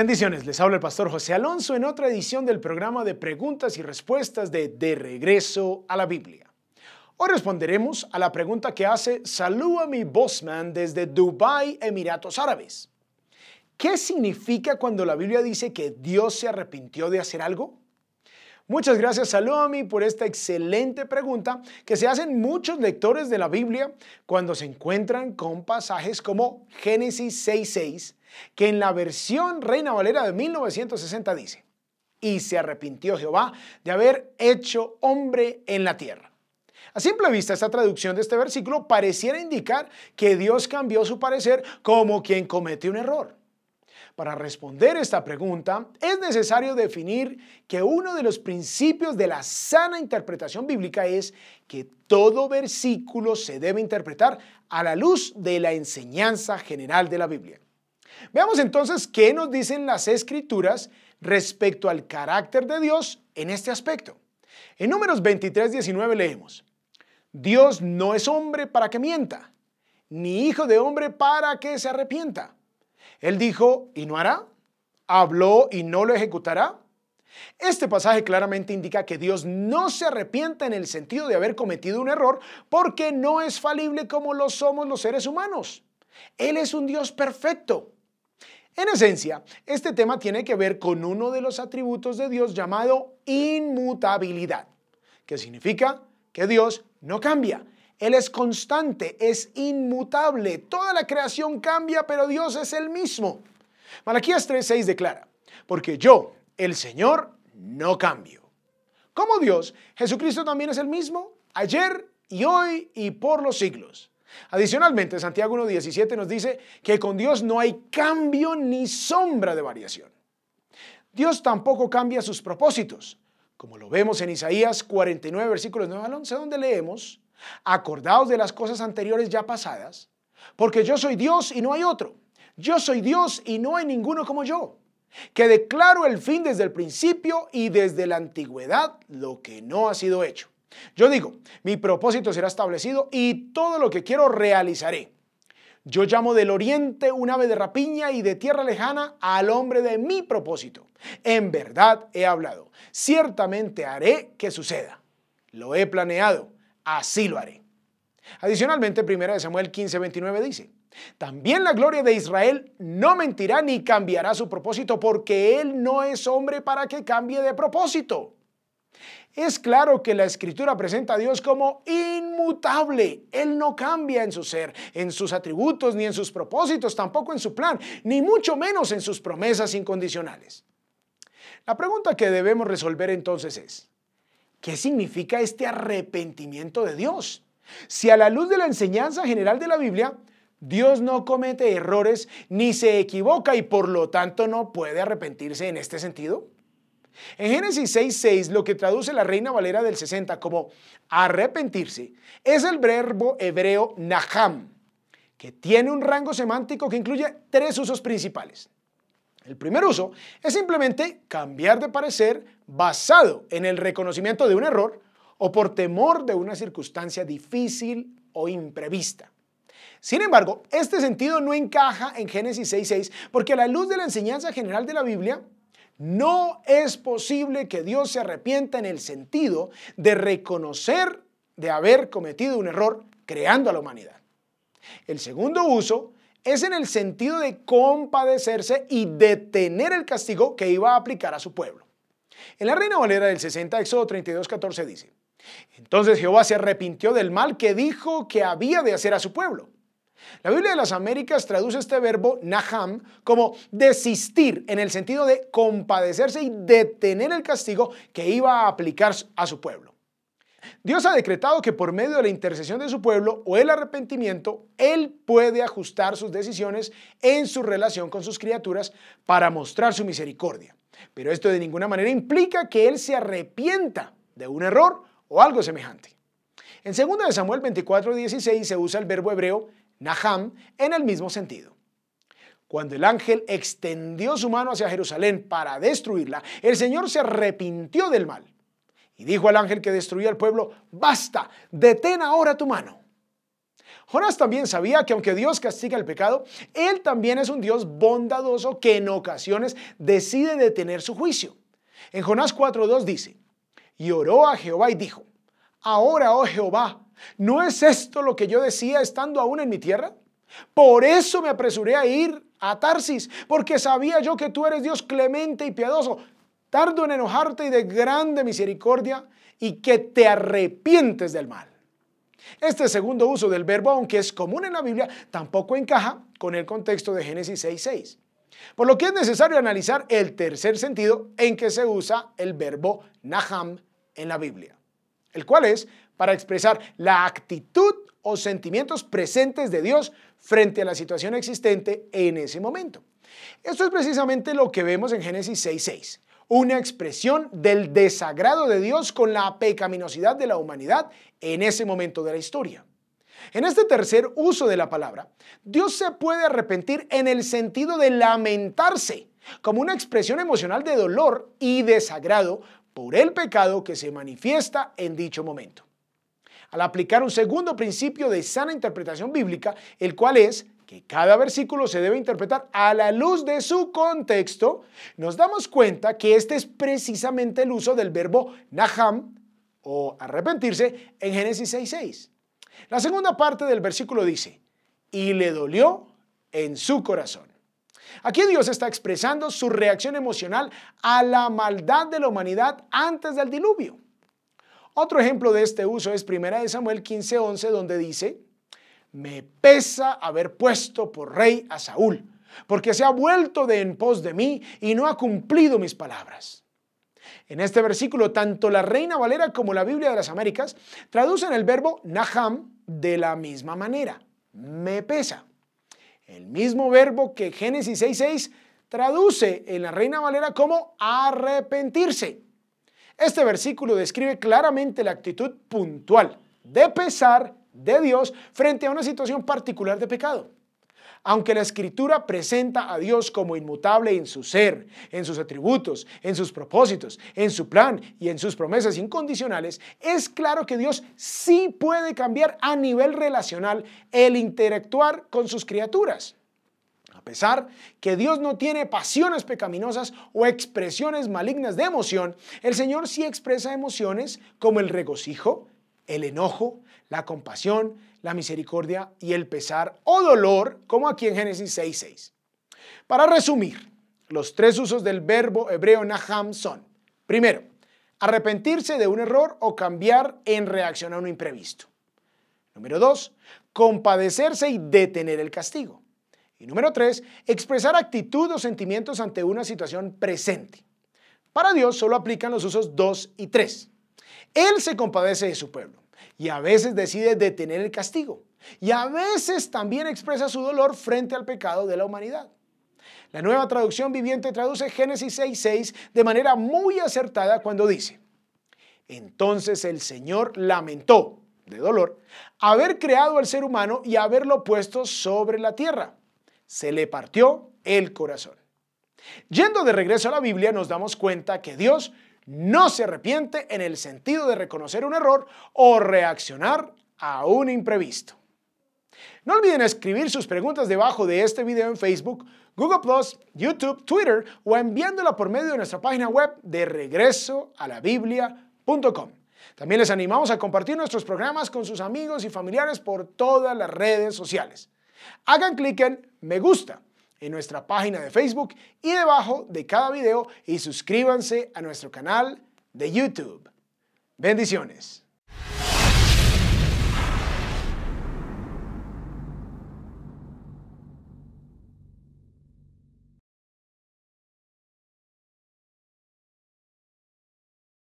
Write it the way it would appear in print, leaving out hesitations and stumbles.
Bendiciones, les habla el pastor José Alonso en otra edición del programa de preguntas y respuestas de Regreso a la Biblia. Hoy responderemos a la pregunta que hace Salúami Bosman desde Dubái, Emiratos Árabes. ¿Qué significa cuando la Biblia dice que Dios se arrepintió de hacer algo? Muchas gracias, Salúami, por esta excelente pregunta que se hacen muchos lectores de la Biblia cuando se encuentran con pasajes como Génesis 6:6, que en la versión Reina Valera de 1960 dice: y se arrepintió Jehová de haber hecho hombre en la tierra. A simple vista, esta traducción de este versículo pareciera indicar que Dios cambió su parecer como quien cometió un error. Para responder esta pregunta, es necesario definir que uno de los principios de la sana interpretación bíblica es que todo versículo se debe interpretar a la luz de la enseñanza general de la Biblia. Veamos entonces qué nos dicen las Escrituras respecto al carácter de Dios en este aspecto. En Números 23:19 leemos: Dios no es hombre para que mienta, ni hijo de hombre para que se arrepienta. Él dijo y no hará, habló y no lo ejecutará. Este pasaje claramente indica que Dios no se arrepienta en el sentido de haber cometido un error porque no es falible como lo somos los seres humanos. Él es un Dios perfecto. En esencia, este tema tiene que ver con uno de los atributos de Dios llamado inmutabilidad, que significa que Dios no cambia. Él es constante, es inmutable. Toda la creación cambia, pero Dios es el mismo. Malaquías 3:6 declara: porque yo, el Señor, no cambio. Como Dios, Jesucristo también es el mismo, ayer y hoy y por los siglos. Adicionalmente, Santiago 1:17 nos dice que con Dios no hay cambio ni sombra de variación. Dios tampoco cambia sus propósitos, como lo vemos en Isaías 49, versículos 9 al 11, donde leemos: acordaos de las cosas anteriores ya pasadas, porque yo soy Dios y no hay otro. Yo soy Dios y no hay ninguno como yo, que declaro el fin desde el principio y desde la antigüedad lo que no ha sido hecho. Yo digo, mi propósito será establecido y todo lo que quiero realizaré. Yo llamo del oriente un ave de rapiña y de tierra lejana al hombre de mi propósito. En verdad he hablado, ciertamente haré que suceda. Lo he planeado, así lo haré. Adicionalmente, 1 Samuel 15:29 dice: también la gloria de Israel no mentirá ni cambiará su propósito, porque él no es hombre para que cambie de propósito. Es claro que la Escritura presenta a Dios como inmutable. Él no cambia en su ser, en sus atributos, ni en sus propósitos, tampoco en su plan, ni mucho menos en sus promesas incondicionales. La pregunta que debemos resolver entonces es: ¿qué significa este arrepentimiento de Dios? Si a la luz de la enseñanza general de la Biblia, Dios no comete errores ni se equivoca y por lo tanto no puede arrepentirse en este sentido. En Génesis 6:6, lo que traduce la Reina Valera del 60 como arrepentirse es el verbo hebreo naham, que tiene un rango semántico que incluye 3 usos principales. El primer uso es simplemente cambiar de parecer basado en el reconocimiento de un error o por temor de una circunstancia difícil o imprevista. Sin embargo, este sentido no encaja en Génesis 6:6 porque a la luz de la enseñanza general de la Biblia, no es posible que Dios se arrepienta en el sentido de reconocer de haber cometido un error creando a la humanidad. El segundo uso es en el sentido de compadecerse y detener el castigo que iba a aplicar a su pueblo. En la Reina Valera del 60, Éxodo 32:14 dice: entonces Jehová se arrepintió del mal que dijo que había de hacer a su pueblo. La Biblia de las Américas traduce este verbo naham como desistir en el sentido de compadecerse y detener el castigo que iba a aplicar a su pueblo. Dios ha decretado que por medio de la intercesión de su pueblo o el arrepentimiento, Él puede ajustar sus decisiones en su relación con sus criaturas para mostrar su misericordia. Pero esto de ninguna manera implica que Él se arrepienta de un error o algo semejante. En 2 Samuel 24:16 se usa el verbo hebreo naham en el mismo sentido. Cuando el ángel extendió su mano hacia Jerusalén para destruirla, el Señor se arrepintió del mal y dijo al ángel que destruía al pueblo: basta, detén ahora tu mano. Jonás también sabía que aunque Dios castiga el pecado, Él también es un Dios bondadoso que en ocasiones decide detener su juicio. En Jonás 4:2 dice, y oró a Jehová y dijo, ahora, oh Jehová, ¿no es esto lo que yo decía estando aún en mi tierra? Por eso me apresuré a ir a Tarsis, porque sabía yo que tú eres Dios clemente y piadoso, tardo en enojarte y de grande misericordia, y que te arrepientes del mal. Este segundo uso del verbo, aunque es común en la Biblia, tampoco encaja con el contexto de Génesis 6:6. Por lo que es necesario analizar el tercer sentido en que se usa el verbo naham en la Biblia, el cual es para expresar la actitud o sentimientos presentes de Dios frente a la situación existente en ese momento. Esto es precisamente lo que vemos en Génesis 6:6. Una expresión del desagrado de Dios con la pecaminosidad de la humanidad en ese momento de la historia. En este tercer uso de la palabra, Dios se puede arrepentir en el sentido de lamentarse, como una expresión emocional de dolor y desagrado por el pecado que se manifiesta en dicho momento. Al aplicar un segundo principio de sana interpretación bíblica, el cual es que cada versículo se debe interpretar a la luz de su contexto, nos damos cuenta que este es precisamente el uso del verbo naham o arrepentirse en Génesis 6:6. La segunda parte del versículo dice, y le dolió en su corazón. Aquí Dios está expresando su reacción emocional a la maldad de la humanidad antes del diluvio. Otro ejemplo de este uso es 1 Samuel 15:11, donde dice, me pesa haber puesto por rey a Saúl, porque se ha vuelto de en pos de mí y no ha cumplido mis palabras. En este versículo, tanto la Reina Valera como la Biblia de las Américas traducen el verbo naham de la misma manera, me pesa. El mismo verbo que Génesis 6:6 traduce en la Reina Valera como arrepentirse. Este versículo describe claramente la actitud puntual de pesar de Dios frente a una situación particular de pecado. Aunque la Escritura presenta a Dios como inmutable en su ser, en sus atributos, en sus propósitos, en su plan y en sus promesas incondicionales, es claro que Dios sí puede cambiar a nivel relacional el interactuar con sus criaturas. A pesar que Dios no tiene pasiones pecaminosas o expresiones malignas de emoción, el Señor sí expresa emociones como el regocijo, el enojo, la compasión, la misericordia y el pesar o dolor, como aquí en Génesis 6:6. Para resumir, los tres usos del verbo hebreo naham son, primero, arrepentirse de un error o cambiar en reacción a un imprevisto. Número 2, compadecerse y detener el castigo. Y número 3, expresar actitud o sentimientos ante una situación presente. Para Dios solo aplican los usos 2 y 3. Él se compadece de su pueblo y a veces decide detener el castigo y a veces también expresa su dolor frente al pecado de la humanidad. La Nueva Traducción Viviente traduce Génesis 6:6 de manera muy acertada cuando dice, entonces el Señor lamentó de dolor haber creado al ser humano y haberlo puesto sobre la tierra. Se le partió el corazón. Yendo de regreso a la Biblia, nos damos cuenta que Dios no se arrepiente en el sentido de reconocer un error o reaccionar a un imprevisto. No olviden escribir sus preguntas debajo de este video en Facebook, Google+, YouTube, Twitter o enviándola por medio de nuestra página web de regresoalabiblia.com. También les animamos a compartir nuestros programas con sus amigos y familiares por todas las redes sociales. Hagan clic en me gusta en nuestra página de Facebook y debajo de cada video y suscríbanse a nuestro canal de YouTube. Bendiciones.